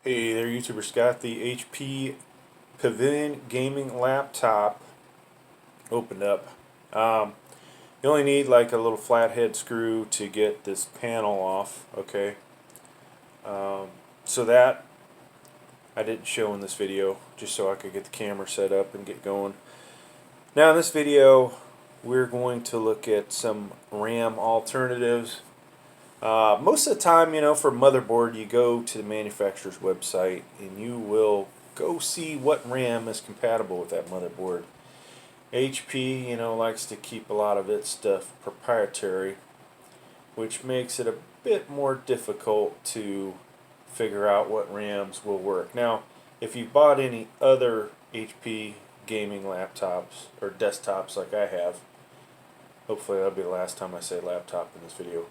Hey there, YouTuber Scott. The HP Pavilion gaming laptop opened up. You only need like a little flathead screw to get this panel off. Okay, so that I didn't show in this video, just so I could get the camera set up and get going. Now in this video, we're going to look at some RAM alternatives. Most of the time, for motherboard, you go to the manufacturer's website and you will go see what RAM is compatible with that motherboard. HP, likes to keep a lot of its stuff proprietary, which makes it a bit more difficult to figure out what RAMs will work. Now, if you bought any other HP gaming laptops or desktops like I have, hopefully that'll be the last time I say laptop in this video,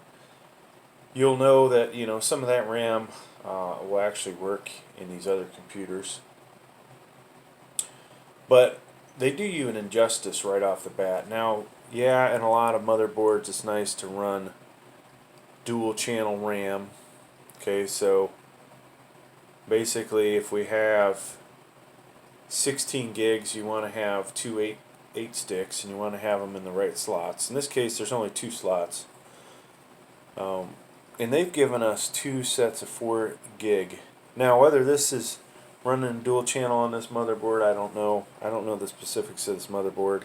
you'll know that some of that RAM will actually work in these other computers, but they do you an injustice right off the bat. Now, yeah, in a lot of motherboards it's nice to run dual channel RAM. Okay, so basically if we have 16 gigs, you want to have two 8 sticks, and you want to have them in the right slots. In this case there's only 2 slots. And they've given us 2 sets of 4 gig. Now, whether this is running dual channel on this motherboard, I don't know. I don't know the specifics of this motherboard.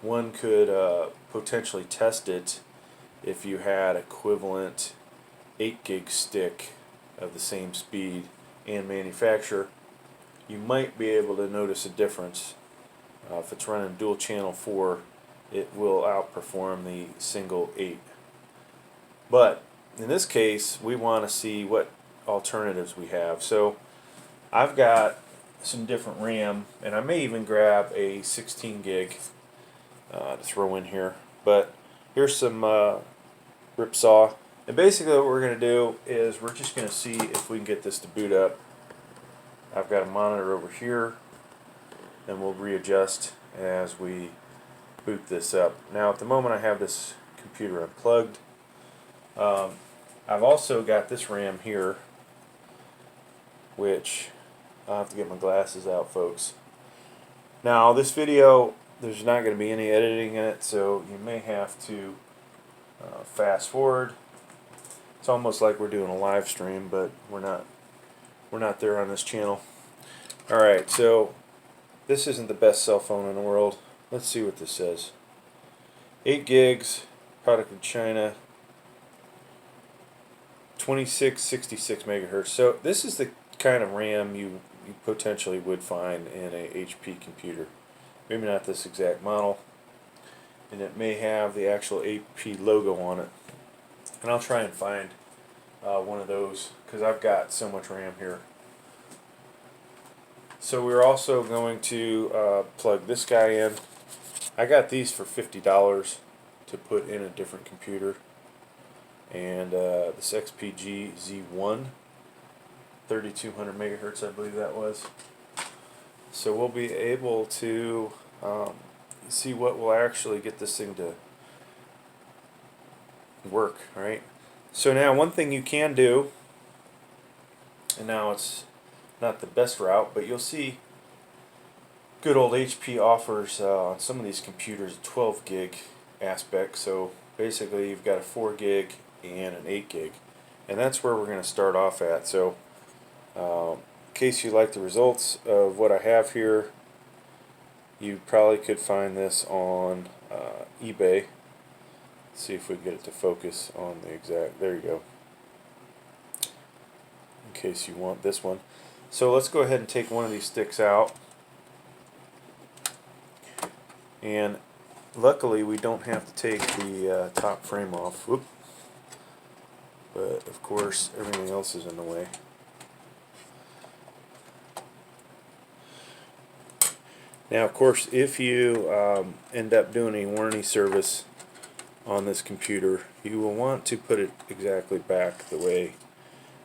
One could potentially test it if you had equivalent 8 gig stick of the same speed and manufacturer. You might be able to notice a difference. If it's running dual channel 4, it will outperform the single 8. But in this case, we want to see what alternatives we have. So I've got some different RAM, and I may even grab a 16 gig to throw in here. But here's some ripsaw. And basically what we're going to do is we're just going to see if we can get this to boot up. I've got a monitor over here, and we'll readjust as we boot this up. Now at the moment I have this computer unplugged. I've also got this RAM here, which I'll have to get my glasses out, folks. Now this video, there's not going to be any editing in it, so you may have to fast forward. It's almost like we're doing a live stream, but we're not there on this channel. Alright, so this isn't the best cell phone in the world. Let's see what this says. 8 gigs, product of China, 2666 megahertz. So this is the kind of RAM you potentially would find in a HP computer. Maybe not this exact model, and it may have the actual HP logo on it. And I'll try and find one of those because I've got so much RAM here. So we're also going to plug this guy in. I got these for $50 to put in a different computer. And this XPG Z1, 3200 megahertz, I believe that was. So we'll be able to see what will actually get this thing to work, right? So now one thing you can do, and now it's not the best route, but you'll see good old HP offers on some of these computers a 12 gig aspect. So basically you've got a 4 gig and an 8 gig, and that's where we're going to start off at. So in case you like the results of what I have here, you probably could find this on eBay. Let's see if we can get it to focus on the exact, there you go, in case you want this one. So let's go ahead and take one of these sticks out, and luckily we don't have to take the top frame off. Whoop. But of course everything else is in the way. Now of course if you end up doing a warranty service on this computer, you will want to put it exactly back the way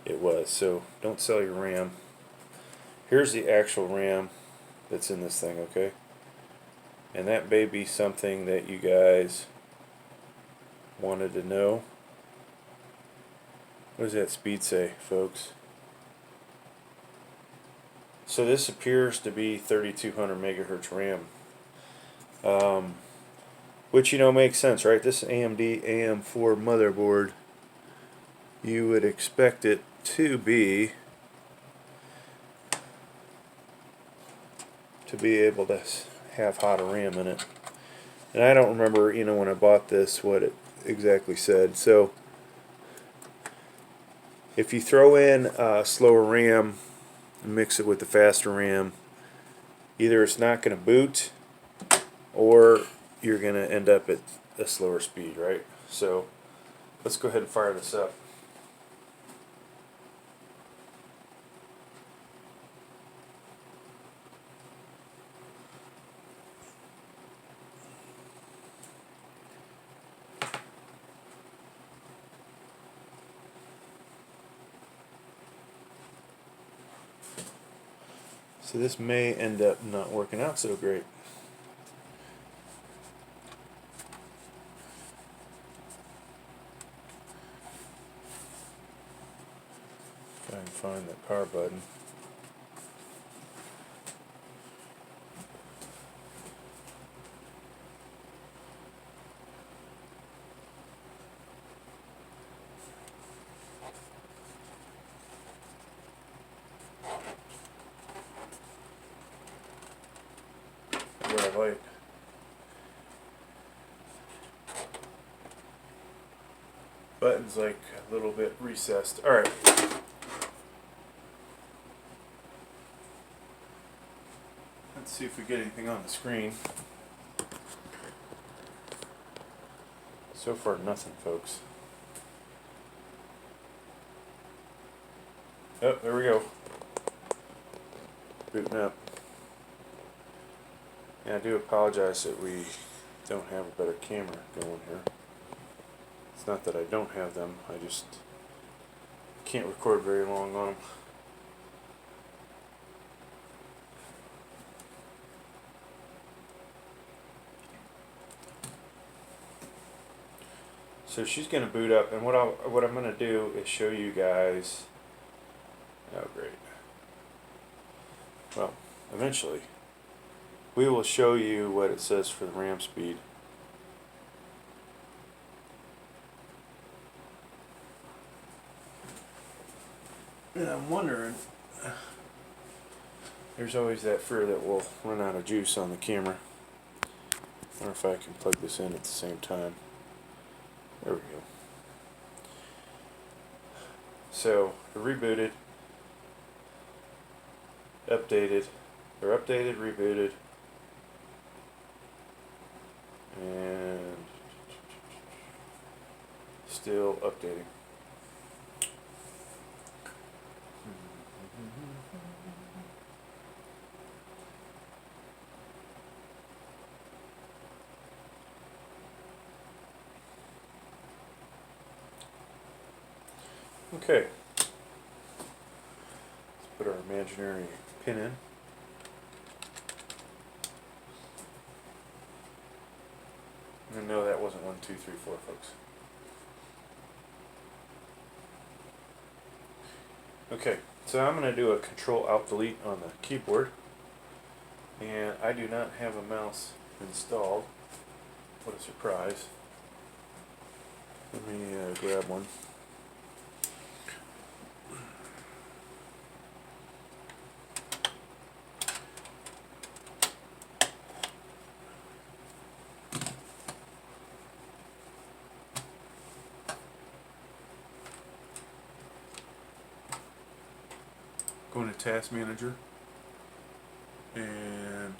it was. So don't sell your RAM. Here's the actual RAM that's in this thing, okay? And that may be something that you guys wanted to know. What does that speed say, folks? So this appears to be 3200 megahertz RAM, which makes sense, right? This AMD AM4 motherboard, you would expect it to be able to have hotter RAM in it. And I don't remember, when I bought this, what it exactly said. So if you throw in slower RAM and mix it with the faster RAM, either it's not going to boot or you're going to end up at a slower speed, right? So let's go ahead and fire this up. So this may end up not working out so great. If I can find the power button. Red light. Button's like a little bit recessed. Alright. Let's see if we get anything on the screen. So far, nothing, folks. Oh, there we go. Booting up. And I do apologize that we don't have a better camera going here. It's not that I don't have them, I just can't record very long on them. So she's going to boot up, and what I'm going to do is show you guys. Oh, great. Well, eventually, we will show you what it says for the RAM speed. And I'm wondering, there's always that fear that we'll run out of juice on the camera. I wonder if I can plug this in at the same time. There we go. So, rebooted, updated, rebooted, and still updating. Okay, let's put our imaginary pin in. And no, that wasn't 1, 2, 3, 4, folks. Okay, so I'm going to do a Control-Alt-Delete on the keyboard. And I do not have a mouse installed. What a surprise. Let me grab one. Go into Task Manager, and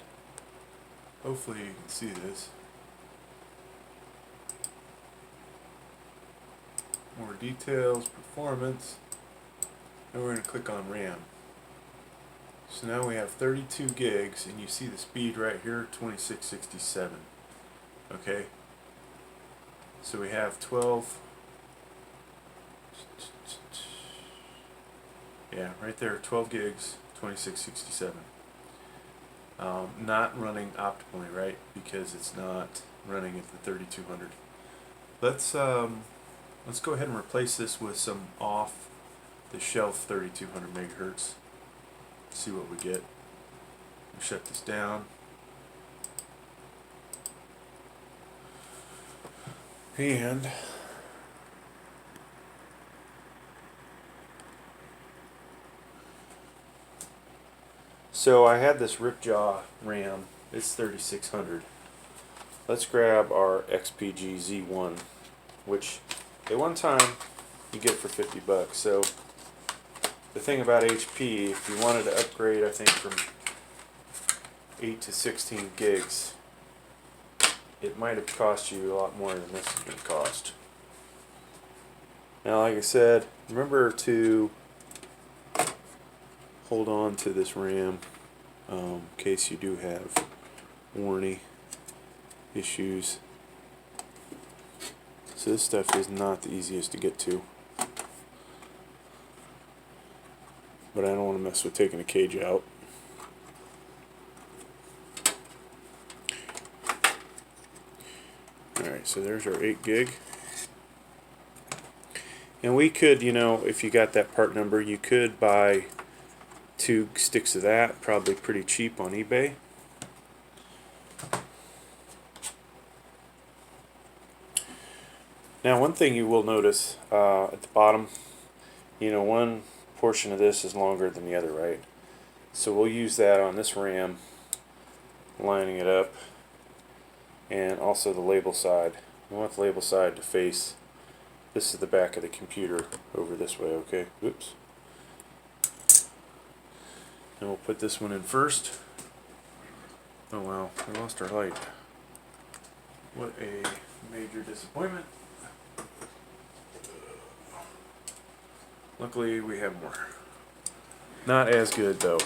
hopefully you can see this. More details, performance, and we're going to click on RAM. So now we have 32 gigs, and you see the speed right here, 2667. Okay, so we have 12. Yeah, right there, 12 gigs, 2667. Not running optimally, right? Because it's not running at the 3200. Let's go ahead and replace this with some off-the-shelf 3200 megahertz. see what we get. Shut this down. And so I had this Ripjaw RAM. It's 3600. Let's grab our XPG Z1, which at one time you get for 50 bucks. So the thing about HP, if you wanted to upgrade, I think from 8 to 16 gigs, it might have cost you a lot more than this is going to cost. Now, like I said, remember to hold on to this RAM in case you do have warranty issues. So this stuff is not the easiest to get to, but I don't want to mess with taking a cage out. Alright, so there's our 8 gig. And we could, you know, if you got that part number, you could buy 2 sticks of that, probably pretty cheap on eBay. Now, one thing you will notice at the bottom, you know, one portion of this is longer than the other, right? So we'll use that on this RAM, lining it up, and also the label side. We want the label side to face, this is the back of the computer, over this way, okay? Oops. And we'll put this one in first. Oh wow, we lost our light. What a major disappointment. Luckily we have more. Not as good though.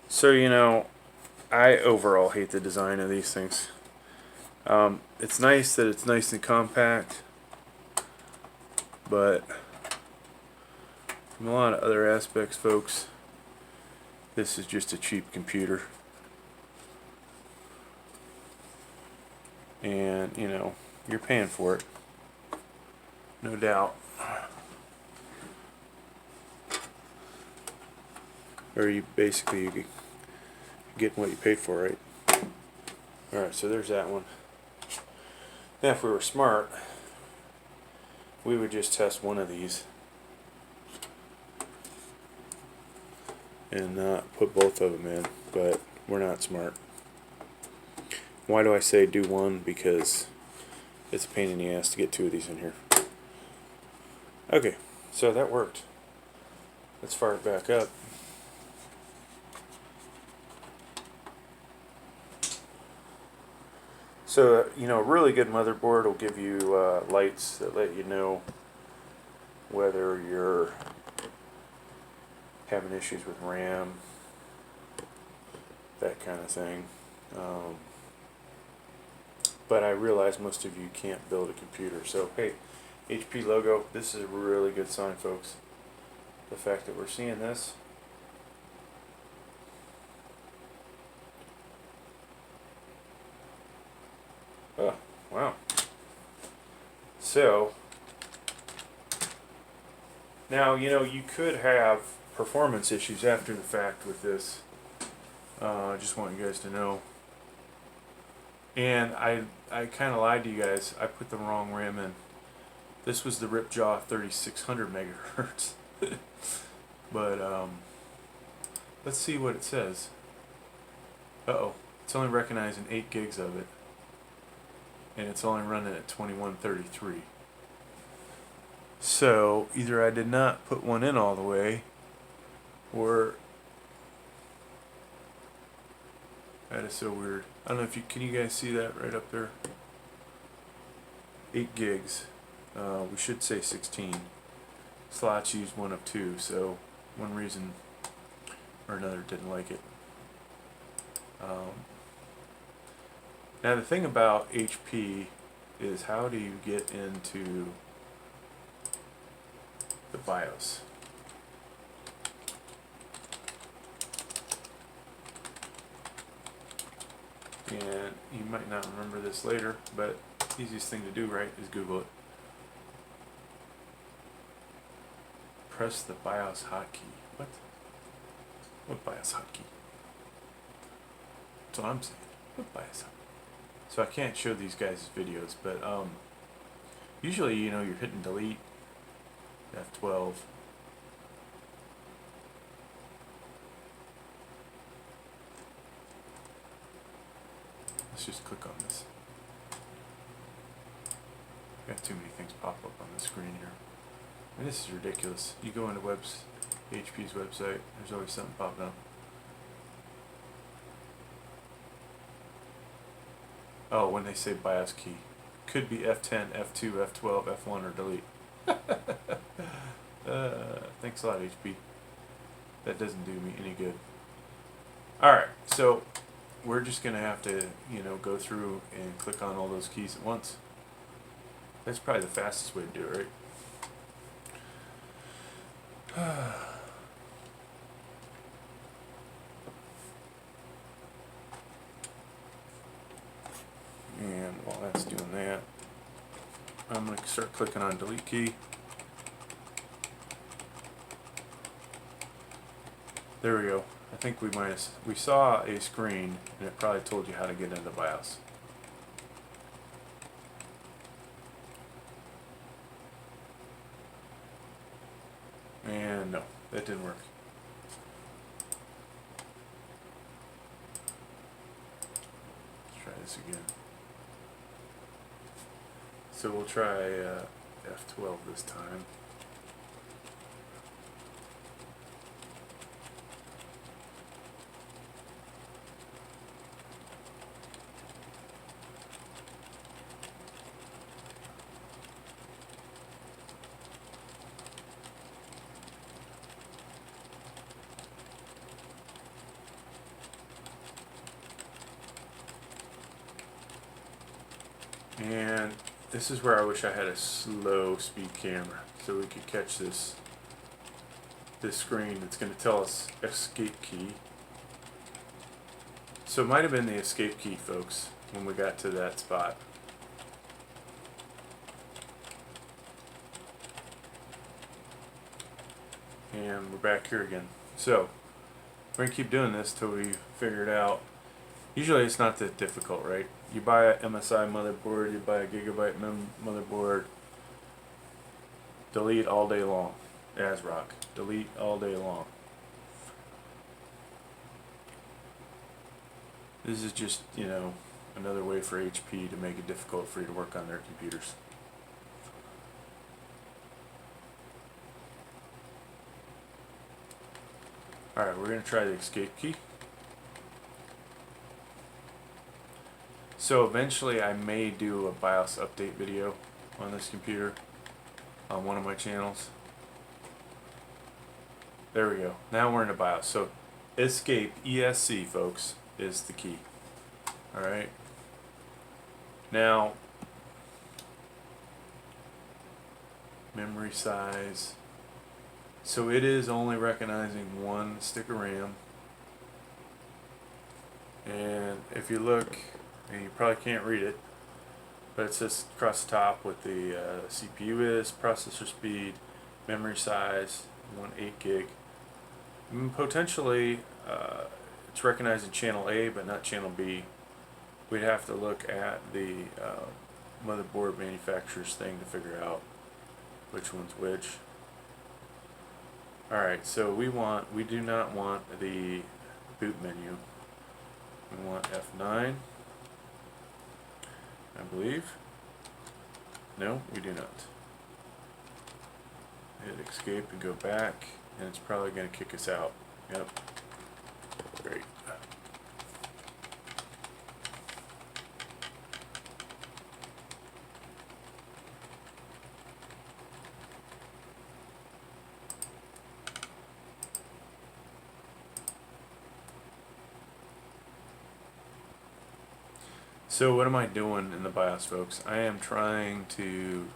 So, you know, I overall hate the design of these things. It's nice that it's nice and compact, but from a lot of other aspects, folks, this is just a cheap computer. And, you know, you're paying for it. No doubt. Or you basically get what you pay for, right? Alright, so there's that one. Now if we were smart, we would just test one of these and not put both of them in, but we're not smart. Why do I say do one? Because it's a pain in the ass to get 2 of these in here. Okay, so that worked. Let's fire it back up. So, you know, a really good motherboard will give you lights that let you know whether you're having issues with RAM, that kind of thing. But I realize most of you can't build a computer. So, hey, HP logo, this is a really good sign, folks. The fact that we're seeing this. Oh, wow. So, now, you know, you could have performance issues after the fact with this. I just want you guys to know. And I kind of lied to you guys. I put the wrong RAM in. This was the Ripjaw 3600 megahertz. But, let's see what it says. Uh-oh. It's only recognizing 8 gigs of it. And it's only running at 2133. So either I did not put one in all the way, or that is so weird. I don't know if you can you guys see that right up there. 8 gigs. We should say 16. Slots use 1 of 2, so one reason or another didn't like it. Now the thing about HP is, how do you get into the BIOS? And you might not remember this later, but Easiest thing to do, right, is Google it. Press the BIOS hotkey. What? What BIOS hotkey? That's what I'm saying. What BIOS hotkey? So I can't show these guys' videos, but usually, you know, you're hitting delete, F12. Let's just click on this. Got too many things pop up on the screen here. And this is ridiculous. You go into HP's website, there's always something popping up. Oh, when they say BIOS key. Could be F10, F2, F12, F1, or delete. Thanks a lot, HP. That doesn't do me any good. Alright, so we're just going to have to, you know, go through and click on all those keys at once. That's probably the fastest way to do it, right? And while that's doing that, I'm going to start clicking on delete key. There we go. I think we saw a screen and it probably told you how to get into BIOS. And no, that didn't work. Let's try this again. So we'll try F12 this time. And this is where I wish I had a slow speed camera so we could catch this screen that's going to tell us escape key. So it might have been the escape key, folks, when we got to that spot. And we're back here again. So we're going to keep doing this till we figure it out. Usually it's not that difficult, right? You buy a MSI motherboard, you buy a Gigabyte motherboard, delete all day long. ASRock, delete all day long. This is just, you know, another way for HP to make it difficult for you to work on their computers. Alright, we're going to try the escape key. So eventually I may do a BIOS update video on this computer on one of my channels. There we go. Now we're in the BIOS. So escape, ESC, folks, is the key. Alright. Now, memory size. So it is only recognizing one stick of RAM. And if you look, and you probably can't read it, but it says across the top what the CPU is, processor speed, memory size, 8 gig. Potentially it's recognizing channel A but not channel B. We'd have to look at the motherboard manufacturer's thing to figure out which one's which. Alright, so we do not want the boot menu. We want F9. I believe. No, we do not. Hit escape and go back, and it's probably going to kick us out. Yep. Great. So what am I doing in the BIOS, folks? I am trying to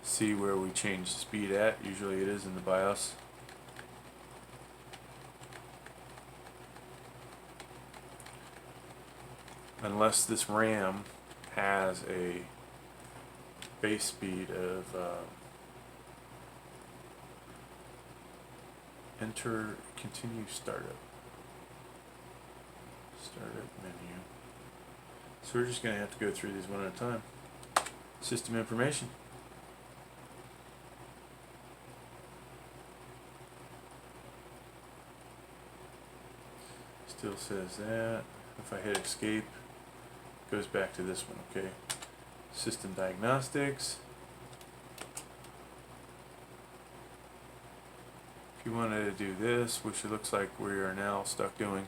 see where we change the speed at. Usually it is in the BIOS. Unless this RAM has a base speed of enter continue startup menu. So we're just going to have to go through these one at a time. System information. Still says that. If I hit escape, it goes back to this one, okay? System diagnostics. If you wanted to do this, which it looks like we are now stuck doing,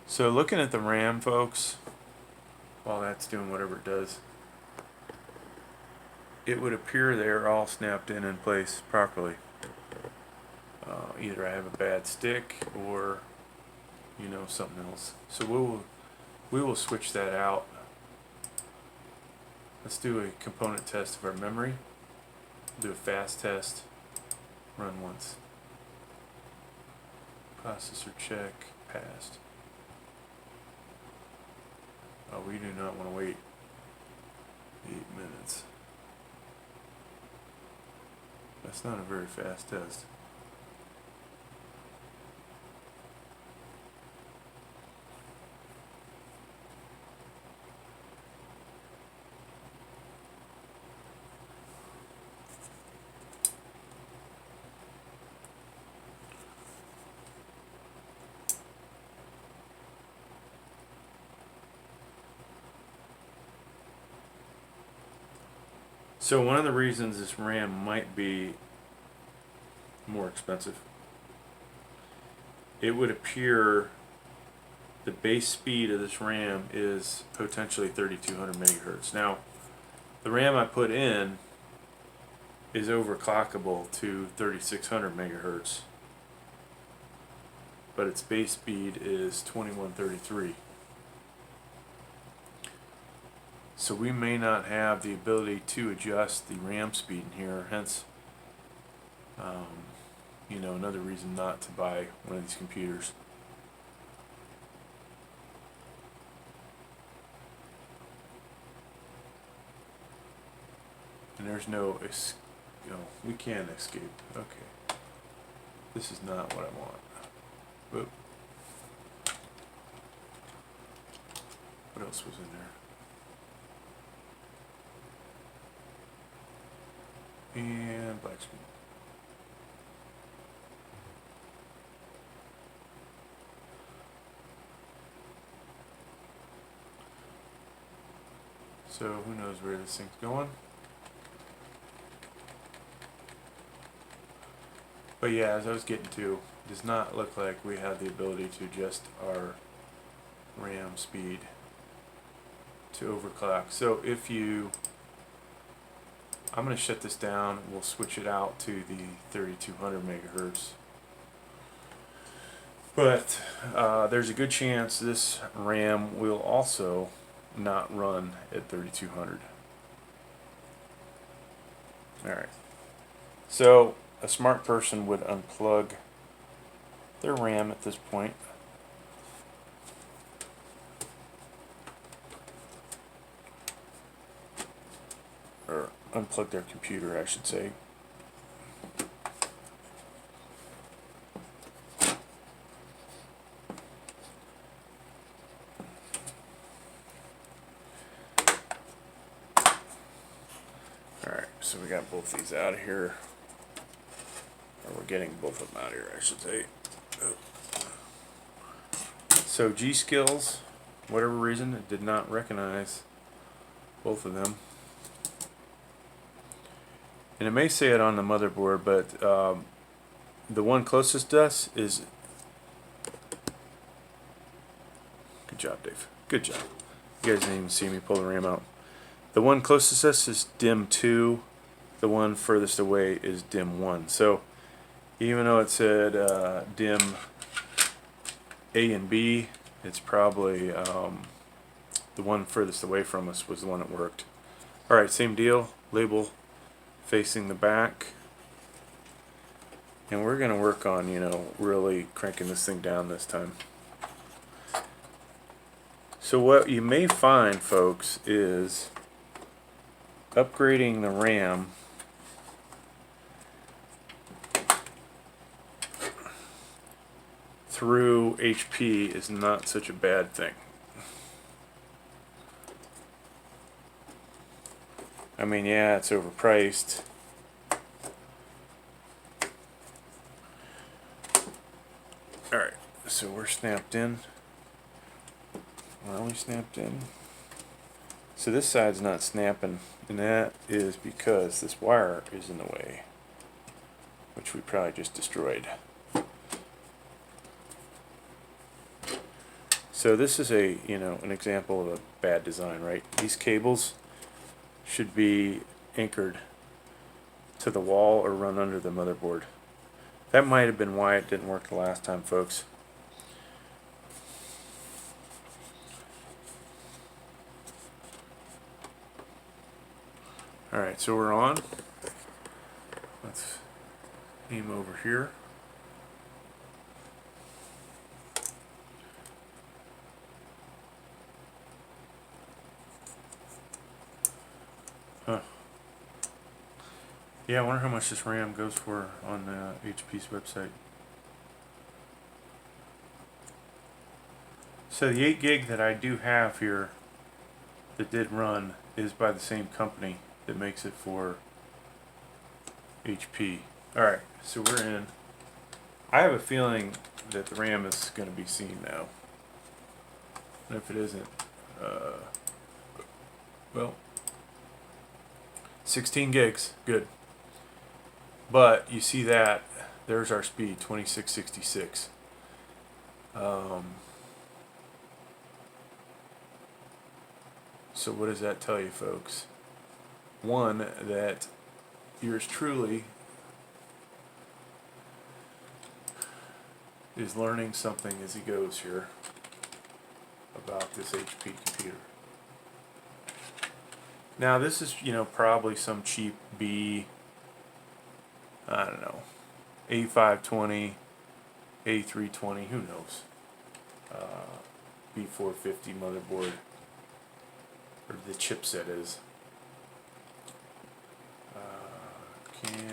so looking at the RAM, folks, while that's doing whatever it does, it would appear they're all snapped in place properly. Either I have a bad stick or, you know, something else. So we will switch that out. Let's do a component test of our memory. Do a fast test. Run once. Processor check. Passed. Oh, we do not want to wait 8 minutes. That's not a very fast test. So one of the reasons this RAM might be more expensive, it would appear the base speed of this RAM is potentially 3200 megahertz. Now, the RAM I put in is overclockable to 3600 megahertz, but its base speed is 2133. So we may not have the ability to adjust the RAM speed in here, hence, you know, another reason not to buy one of these computers. And there's no, we can escape. Okay. This is not what I want. Whoop. What else was in there? And black screen. So who knows where this thing's going? But yeah, as I was getting to, it does not look like we have the ability to adjust our RAM speed to overclock. So if you, I'm going to shut this down. We'll switch it out to the 3200 megahertz. But there's a good chance this RAM will also not run at 3200. Alright. So a smart person would unplug their RAM at this point. Or unplug their computer, I should say. Alright, so we got both these out of here. Or we're getting both of them out of here, I should say. So G-Skills, whatever reason, it did not recognize both of them. And it may say it on the motherboard, but the one closest to us is... Good job, Dave. Good job. You guys didn't even see me pull the RAM out. The one closest to us is DIM 2. The one furthest away is DIM 1. So even though it said DIM A and B, it's probably the one furthest away from us was the one that worked. Alright, same deal. Label facing the back. And we're going to work on, really cranking this thing down this time. So what you may find, folks, is upgrading the RAM through HP is not such a bad thing. I mean, yeah, it's overpriced. Alright, so we're snapped in. Are we snapped in? So this side's not snapping, and that is because this wire is in the way, which we probably just destroyed. So this is an example of a bad design, right? These cables should be anchored to the wall or run under the motherboard. That might have been why it didn't work the last time, folks. Alright, so we're on. Let's aim over here. Huh. Yeah, I wonder how much this RAM goes for on HP's website. So the 8 gig that I do have here that did run is by the same company that makes it for HP. Alright, so we're in. I have a feeling that the RAM is going to be seen now. And if it isn't, well, 16 gigs, good. But you see that, there's our speed, 2666. So what does that tell you, folks? One, that yours truly is learning something as he goes here about this HP computer. Now this is, probably some cheap I don't know, A520, A320, who knows, B450 motherboard, or the chipset is. Can you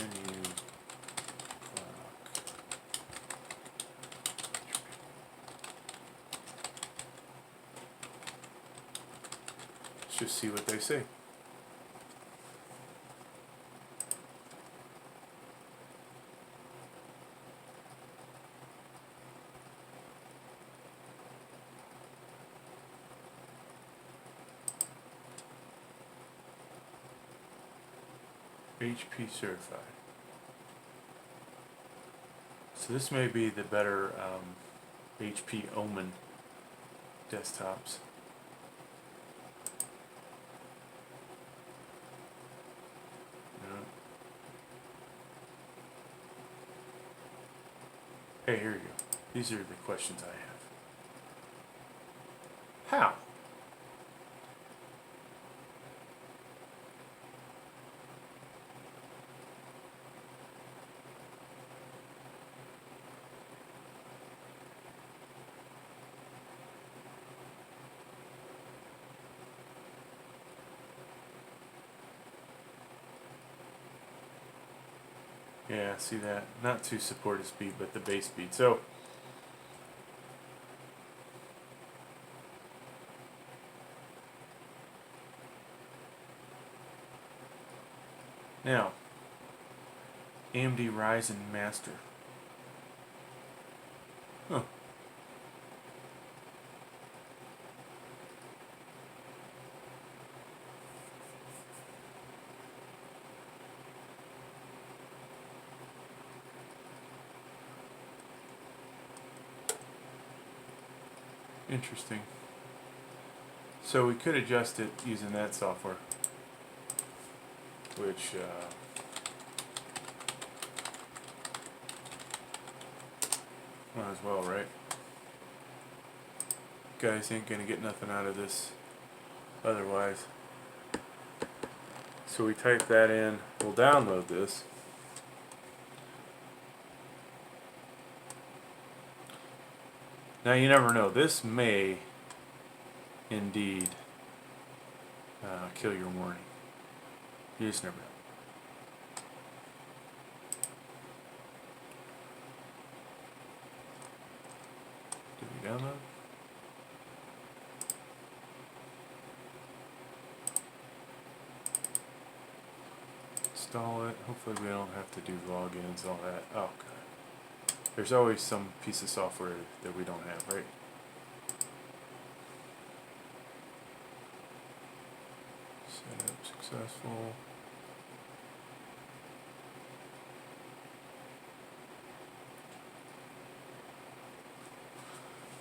let's just see what they say. HP certified. So this may be the better HP Omen desktops. Hey, here you go. These are the questions I have. How? Yeah, see that? Not to supported speed, but the base speed. So, now, AMD Ryzen Master. Huh. Interesting. So we could adjust it using that software, which might as well, right? Guys ain't gonna get nothing out of this otherwise. So we type that in, we'll download this. Now you never know, this may indeed kill your warning. You just never know. Did we download? Install it. Hopefully we don't have to do logins, all that. Oh, God. There's always some piece of software that we don't have, right? Setup successful.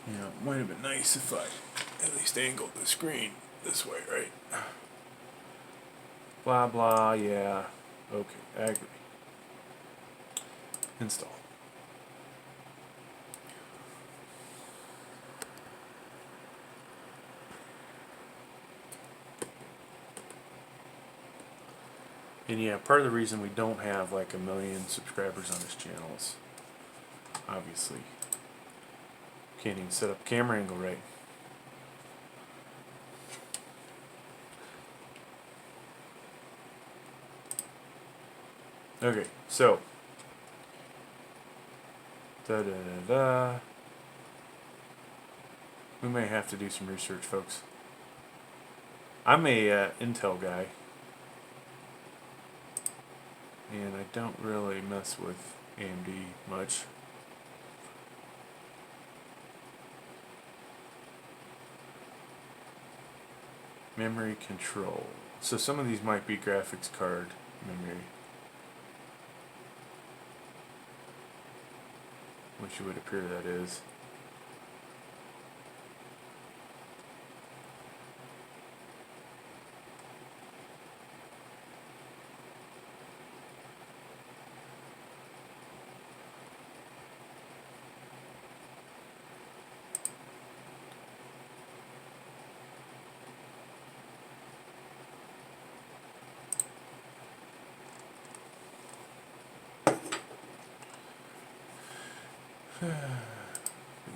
Yeah, it might have been nice if I at least angled the screen this way, right? Blah, blah, yeah. Okay, I agree. Install. And yeah, part of the reason we don't have like 1 million subscribers on this channel is obviously can't even set up camera angle right. Okay, so we may have to do some research, folks. I'm a Intel guy, and I don't really mess with AMD much. Memory control. So some of these might be graphics card memory, which it would appear that is.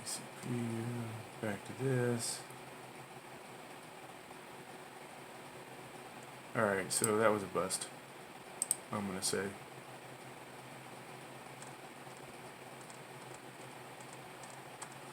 CPU, back to this. Alright, so that was a bust, I'm gonna say.